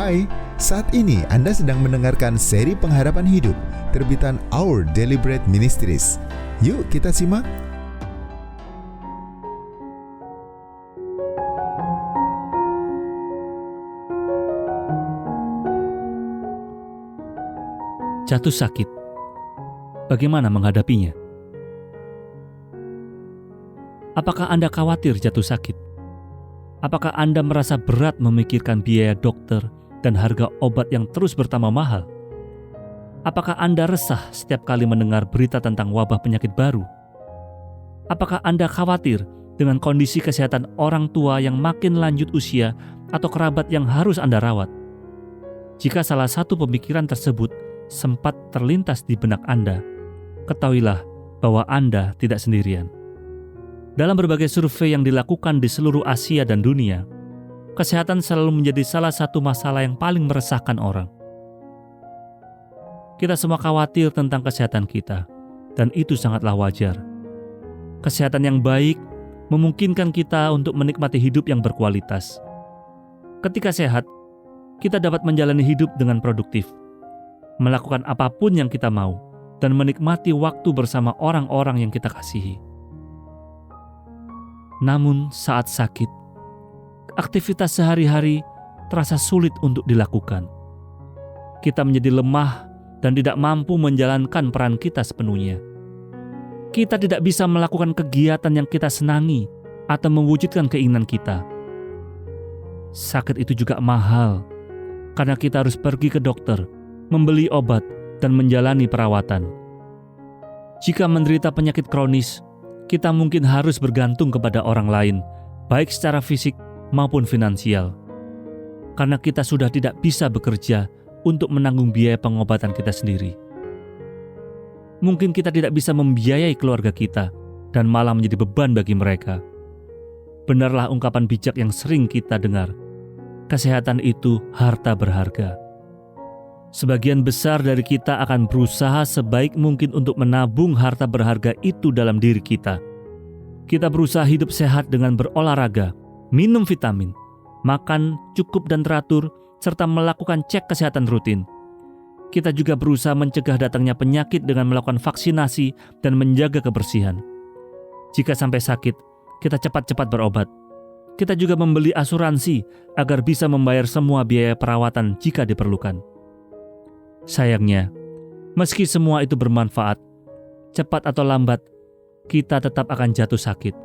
Hai, saat ini Anda sedang mendengarkan seri pengharapan hidup terbitan Our Daily Bread Ministries. Yuk kita simak. Jatuh sakit, bagaimana menghadapinya? Apakah Anda khawatir jatuh sakit? Apakah Anda merasa berat memikirkan biaya dokter dan harga obat yang terus bertambah mahal? Apakah Anda resah setiap kali mendengar berita tentang wabah penyakit baru? Apakah Anda khawatir dengan kondisi kesehatan orang tua yang makin lanjut usia atau kerabat yang harus Anda rawat? Jika salah satu pemikiran tersebut sempat terlintas di benak Anda, ketahuilah bahwa Anda tidak sendirian. Dalam berbagai survei yang dilakukan di seluruh Asia dan dunia, kesehatan selalu menjadi salah satu masalah yang paling meresahkan orang. Kita semua khawatir tentang kesehatan kita, dan itu sangatlah wajar. Kesehatan yang baik memungkinkan kita untuk menikmati hidup yang berkualitas. Ketika sehat, kita dapat menjalani hidup dengan produktif, melakukan apapun yang kita mau, dan menikmati waktu bersama orang-orang yang kita kasihi. Namun saat sakit, aktivitas sehari-hari terasa sulit untuk dilakukan. Kita menjadi lemah dan tidak mampu menjalankan peran kita sepenuhnya. Kita tidak bisa melakukan kegiatan yang kita senangi atau mewujudkan keinginan kita. Sakit itu juga mahal, karena kita harus pergi ke dokter, membeli obat, dan menjalani perawatan. Jika menderita penyakit kronis, kita mungkin harus bergantung kepada orang lain, baik secara fisik maupun finansial. Karena kita sudah tidak bisa bekerja untuk menanggung biaya pengobatan kita sendiri. Mungkin kita tidak bisa membiayai keluarga kita dan malah menjadi beban bagi mereka. Benarlah ungkapan bijak yang sering kita dengar, kesehatan itu harta berharga. Sebagian besar dari kita akan berusaha sebaik mungkin untuk menabung harta berharga itu dalam diri kita. Kita berusaha hidup sehat dengan berolahraga, minum vitamin, makan cukup dan teratur, serta melakukan cek kesehatan rutin. Kita juga berusaha mencegah datangnya penyakit dengan melakukan vaksinasi dan menjaga kebersihan. Jika sampai sakit, kita cepat-cepat berobat. Kita juga membeli asuransi agar bisa membayar semua biaya perawatan jika diperlukan. Sayangnya, meski semua itu bermanfaat, cepat atau lambat, kita tetap akan jatuh sakit.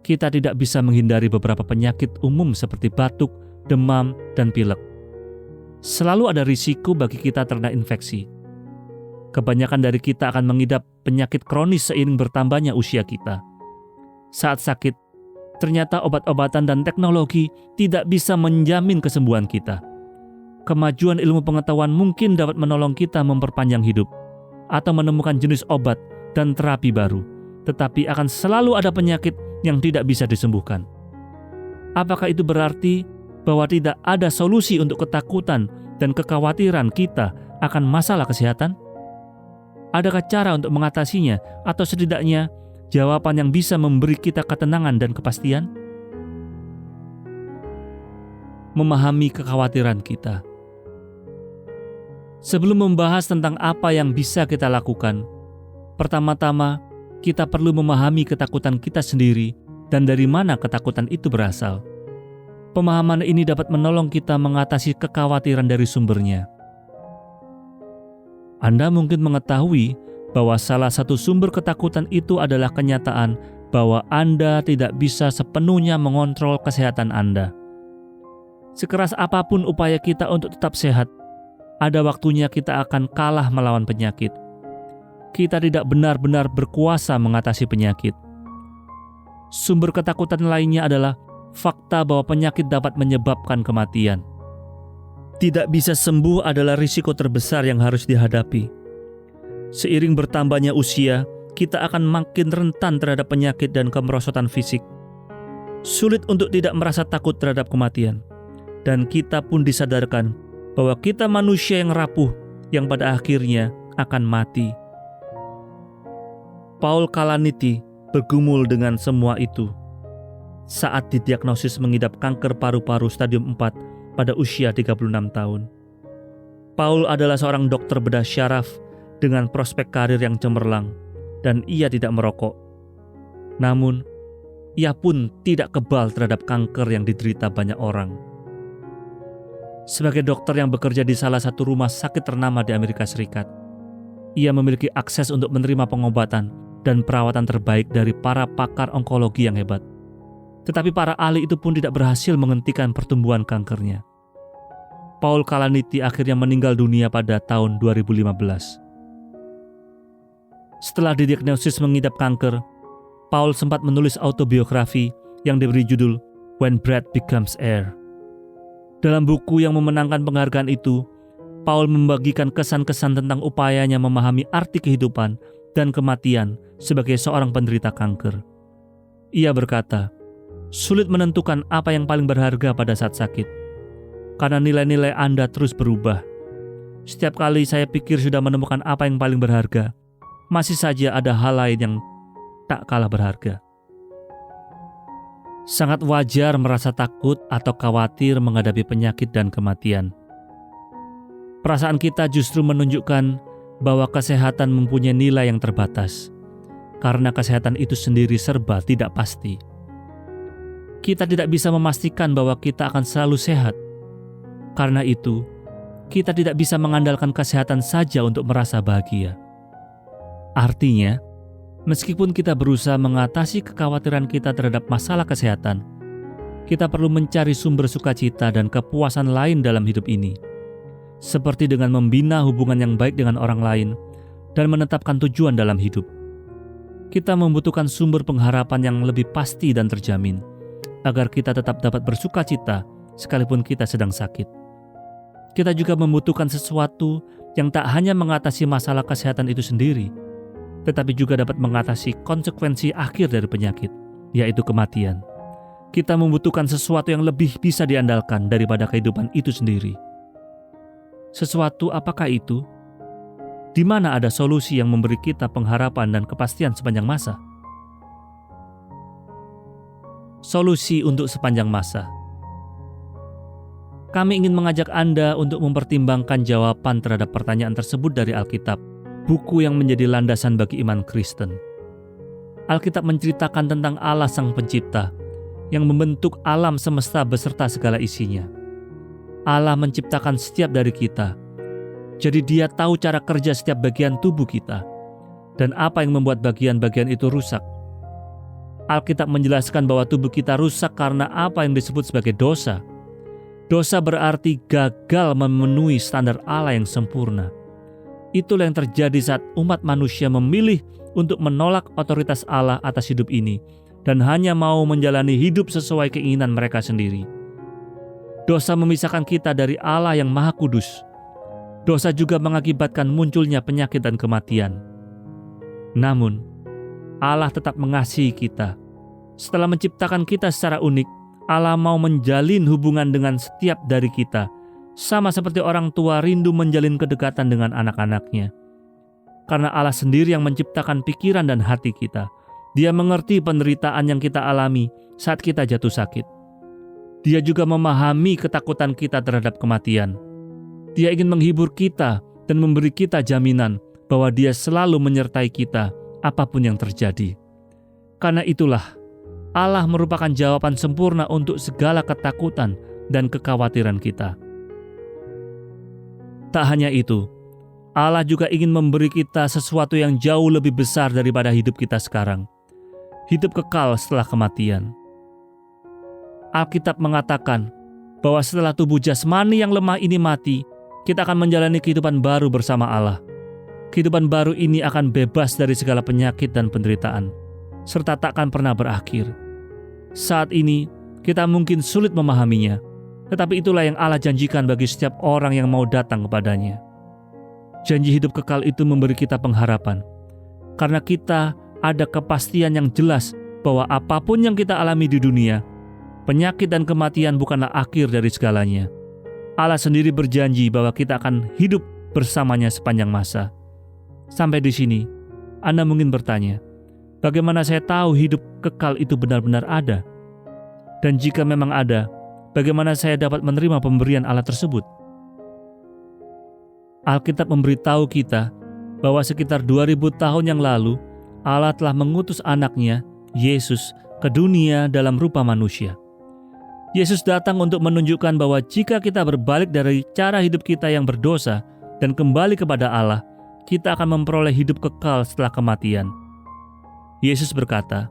Kita tidak bisa menghindari beberapa penyakit umum seperti batuk, demam, dan pilek. Selalu ada risiko bagi kita terkena infeksi. Kebanyakan dari kita akan mengidap penyakit kronis seiring bertambahnya usia kita. Saat sakit, ternyata obat-obatan dan teknologi tidak bisa menjamin kesembuhan kita. Kemajuan ilmu pengetahuan mungkin dapat menolong kita memperpanjang hidup atau menemukan jenis obat dan terapi baru, tetapi akan selalu ada penyakit yang tidak bisa disembuhkan. Apakah itu berarti bahwa tidak ada solusi untuk ketakutan dan kekhawatiran kita akan masalah kesehatan? Adakah cara untuk mengatasinya atau setidaknya jawaban yang bisa memberi kita ketenangan dan kepastian? Memahami kekhawatiran kita. Sebelum membahas tentang apa yang bisa kita lakukan, pertama-tama kita perlu memahami ketakutan kita sendiri dan dari mana ketakutan itu berasal. Pemahaman ini dapat menolong kita mengatasi kekhawatiran dari sumbernya. Anda mungkin mengetahui bahwa salah satu sumber ketakutan itu adalah kenyataan bahwa Anda tidak bisa sepenuhnya mengontrol kesehatan Anda. Sekeras apapun upaya kita untuk tetap sehat, ada waktunya kita akan kalah melawan penyakit. Kita tidak benar-benar berkuasa mengatasi penyakit. Sumber ketakutan lainnya adalah fakta bahwa penyakit dapat menyebabkan kematian. Tidak bisa sembuh adalah risiko terbesar yang harus dihadapi. Seiring bertambahnya usia, kita akan makin rentan terhadap penyakit dan kemerosotan fisik. Sulit untuk tidak merasa takut terhadap kematian. Dan kita pun disadarkan bahwa kita manusia yang rapuh yang pada akhirnya akan mati. Paul Kalanithi bergumul dengan semua itu. Saat didiagnosis mengidap kanker paru-paru stadium 4 pada usia 36 tahun. Paul adalah seorang dokter bedah syaraf dengan prospek karir yang cemerlang, dan ia tidak merokok. Namun, ia pun tidak kebal terhadap kanker yang diderita banyak orang. Sebagai dokter yang bekerja di salah satu rumah sakit ternama di Amerika Serikat, ia memiliki akses untuk menerima pengobatan dan perawatan terbaik dari para pakar onkologi yang hebat. Tetapi para ahli itu pun tidak berhasil menghentikan pertumbuhan kankernya. Paul Kalanithi akhirnya meninggal dunia pada tahun 2015. Setelah didiagnosis mengidap kanker, Paul sempat menulis autobiografi yang diberi judul When Breath Becomes Air. Dalam buku yang memenangkan penghargaan itu, Paul membagikan kesan-kesan tentang upayanya memahami arti kehidupan dan kematian sebagai seorang penderita kanker. Ia berkata, "Sulit menentukan apa yang paling berharga pada saat sakit, karena nilai-nilai Anda terus berubah. Setiap kali saya pikir sudah menemukan apa yang paling berharga, masih saja ada hal lain yang tak kalah berharga." Sangat wajar merasa takut atau khawatir menghadapi penyakit dan kematian. Perasaan kita justru menunjukkan bahwa kesehatan mempunyai nilai yang terbatas, karena kesehatan itu sendiri serba tidak pasti. Kita tidak bisa memastikan bahwa kita akan selalu sehat. Karena itu, kita tidak bisa mengandalkan kesehatan saja untuk merasa bahagia. Artinya, meskipun kita berusaha mengatasi kekhawatiran kita terhadap masalah kesehatan, kita perlu mencari sumber sukacita dan kepuasan lain dalam hidup ini, seperti dengan membina hubungan yang baik dengan orang lain dan menetapkan tujuan dalam hidup. Kita membutuhkan sumber pengharapan yang lebih pasti dan terjamin, agar kita tetap dapat bersukacita sekalipun kita sedang sakit. Kita juga membutuhkan sesuatu yang tak hanya mengatasi masalah kesehatan itu sendiri, tetapi juga dapat mengatasi konsekuensi akhir dari penyakit, yaitu kematian. Kita membutuhkan sesuatu yang lebih bisa diandalkan daripada kehidupan itu sendiri. Sesuatu apakah itu? Di mana ada solusi yang memberi kita pengharapan dan kepastian sepanjang masa? Solusi untuk sepanjang masa. Kami ingin mengajak Anda untuk mempertimbangkan jawaban terhadap pertanyaan tersebut dari Alkitab, buku yang menjadi landasan bagi iman Kristen. Alkitab menceritakan tentang Allah Sang Pencipta yang membentuk alam semesta beserta segala isinya. Allah menciptakan setiap dari kita, jadi Dia tahu cara kerja setiap bagian tubuh kita dan apa yang membuat bagian-bagian itu rusak. Alkitab menjelaskan bahwa tubuh kita rusak karena apa yang disebut sebagai dosa. Dosa berarti gagal memenuhi standar Allah yang sempurna. Itulah yang terjadi saat umat manusia memilih untuk menolak otoritas Allah atas hidup ini dan hanya mau menjalani hidup sesuai keinginan mereka sendiri. Dosa memisahkan kita dari Allah yang Maha Kudus. Dosa juga mengakibatkan munculnya penyakit dan kematian. Namun, Allah tetap mengasihi kita. Setelah menciptakan kita secara unik, Allah mau menjalin hubungan dengan setiap dari kita, sama seperti orang tua rindu menjalin kedekatan dengan anak-anaknya. Karena Allah sendiri yang menciptakan pikiran dan hati kita, Dia mengerti penderitaan yang kita alami saat kita jatuh sakit. Dia juga memahami ketakutan kita terhadap kematian. Dia ingin menghibur kita dan memberi kita jaminan bahwa Dia selalu menyertai kita apapun yang terjadi. Karena itulah, Allah merupakan jawaban sempurna untuk segala ketakutan dan kekhawatiran kita. Tak hanya itu, Allah juga ingin memberi kita sesuatu yang jauh lebih besar daripada hidup kita sekarang. Hidup kekal setelah kematian. Alkitab mengatakan bahwa setelah tubuh jasmani yang lemah ini mati, kita akan menjalani kehidupan baru bersama Allah. Kehidupan baru ini akan bebas dari segala penyakit dan penderitaan, serta takkan pernah berakhir. Saat ini, kita mungkin sulit memahaminya, tetapi itulah yang Allah janjikan bagi setiap orang yang mau datang kepadanya. Janji hidup kekal itu memberi kita pengharapan, karena kita ada kepastian yang jelas bahwa apapun yang kita alami di dunia, penyakit dan kematian bukanlah akhir dari segalanya. Allah sendiri berjanji bahwa kita akan hidup bersamanya sepanjang masa. Sampai di sini, Anda mungkin bertanya, bagaimana saya tahu hidup kekal itu benar-benar ada? Dan jika memang ada, bagaimana saya dapat menerima pemberian Allah tersebut? Alkitab memberitahu kita bahwa sekitar 2000 tahun yang lalu, Allah telah mengutus anaknya, Yesus, ke dunia dalam rupa manusia. Yesus datang untuk menunjukkan bahwa jika kita berbalik dari cara hidup kita yang berdosa dan kembali kepada Allah, kita akan memperoleh hidup kekal setelah kematian. Yesus berkata,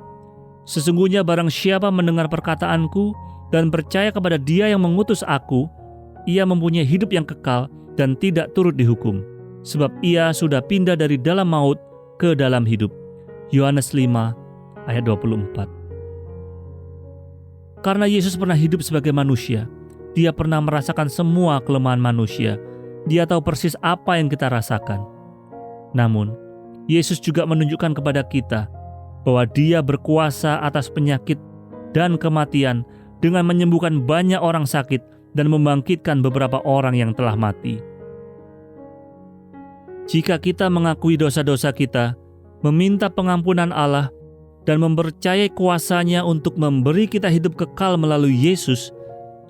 "Sesungguhnya barang siapa mendengar perkataanku dan percaya kepada Dia yang mengutus aku, ia mempunyai hidup yang kekal dan tidak turut dihukum, sebab ia sudah pindah dari dalam maut ke dalam hidup." Yohanes 5 ayat 24. Karena Yesus pernah hidup sebagai manusia, Dia pernah merasakan semua kelemahan manusia. Dia tahu persis apa yang kita rasakan. Namun, Yesus juga menunjukkan kepada kita bahwa Dia berkuasa atas penyakit dan kematian dengan menyembuhkan banyak orang sakit dan membangkitkan beberapa orang yang telah mati. Jika kita mengakui dosa-dosa kita, meminta pengampunan Allah, dan mempercayai kuasa-Nya untuk memberi kita hidup kekal melalui Yesus,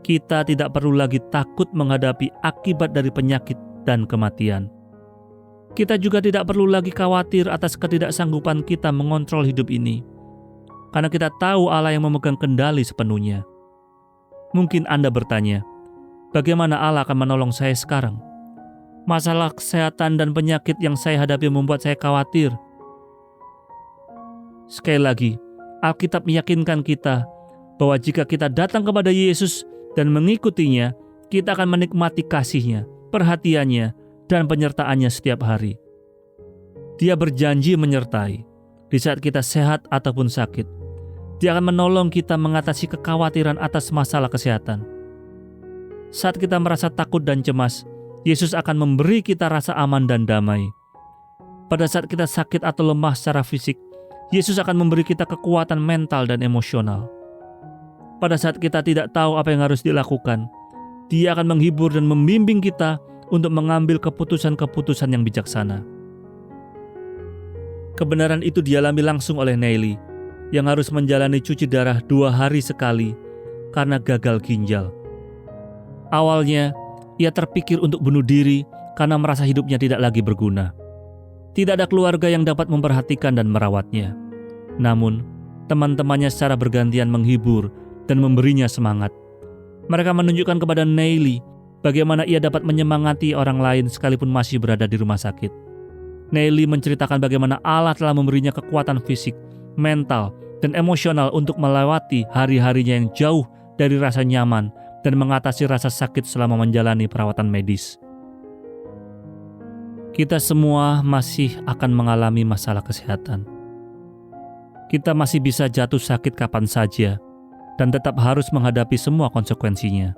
kita tidak perlu lagi takut menghadapi akibat dari penyakit dan kematian. Kita juga tidak perlu lagi khawatir atas ketidaksanggupan kita mengontrol hidup ini, karena kita tahu Allah yang memegang kendali sepenuhnya. Mungkin Anda bertanya, bagaimana Allah akan menolong saya sekarang? Masalah kesehatan dan penyakit yang saya hadapi membuat saya khawatir. Sekali lagi, Alkitab meyakinkan kita bahwa jika kita datang kepada Yesus dan mengikutinya, kita akan menikmati kasih-Nya, perhatiannya, dan penyertaan-Nya setiap hari. Dia berjanji menyertai di saat kita sehat ataupun sakit. Dia akan menolong kita mengatasi kekhawatiran atas masalah kesehatan. Saat kita merasa takut dan cemas, Yesus akan memberi kita rasa aman dan damai. Pada saat kita sakit atau lemah secara fisik, Yesus akan memberi kita kekuatan mental dan emosional. Pada saat kita tidak tahu apa yang harus dilakukan, Dia akan menghibur dan membimbing kita untuk mengambil keputusan-keputusan yang bijaksana. Kebenaran itu dialami langsung oleh Nelly, yang harus menjalani cuci darah 2 hari sekali karena gagal ginjal. Awalnya, ia terpikir untuk bunuh diri karena merasa hidupnya tidak lagi berguna. Tidak ada keluarga yang dapat memperhatikan dan merawatnya. Namun, teman-temannya secara bergantian menghibur dan memberinya semangat. Mereka menunjukkan kepada Nelly bagaimana ia dapat menyemangati orang lain sekalipun masih berada di rumah sakit. Nelly menceritakan bagaimana Allah telah memberinya kekuatan fisik, mental, dan emosional untuk melewati hari-harinya yang jauh dari rasa nyaman dan mengatasi rasa sakit selama menjalani perawatan medis. Kita semua masih akan mengalami masalah kesehatan. Kita masih bisa jatuh sakit kapan saja dan tetap harus menghadapi semua konsekuensinya.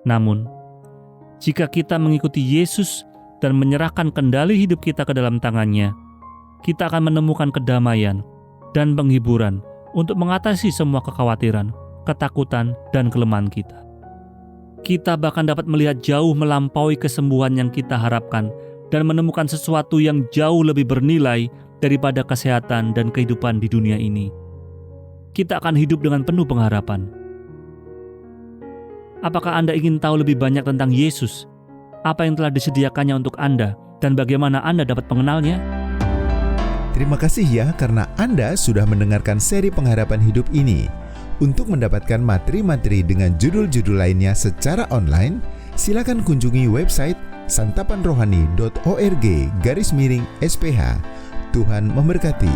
Namun, jika kita mengikuti Yesus dan menyerahkan kendali hidup kita ke dalam tangan-Nya, kita akan menemukan kedamaian dan penghiburan untuk mengatasi semua kekhawatiran, ketakutan, dan kelemahan kita. Kita bahkan dapat melihat jauh melampaui kesembuhan yang kita harapkan dan menemukan sesuatu yang jauh lebih bernilai daripada kesehatan dan kehidupan di dunia ini. Kita akan hidup dengan penuh pengharapan. Apakah Anda ingin tahu lebih banyak tentang Yesus? Apa yang telah disediakannya untuk Anda dan bagaimana Anda dapat mengenalnya? Terima kasih ya karena Anda sudah mendengarkan seri pengharapan hidup ini. Untuk mendapatkan materi-materi dengan judul-judul lainnya secara online, silakan kunjungi website santapanrohani.org/SPH. Tuhan memberkati.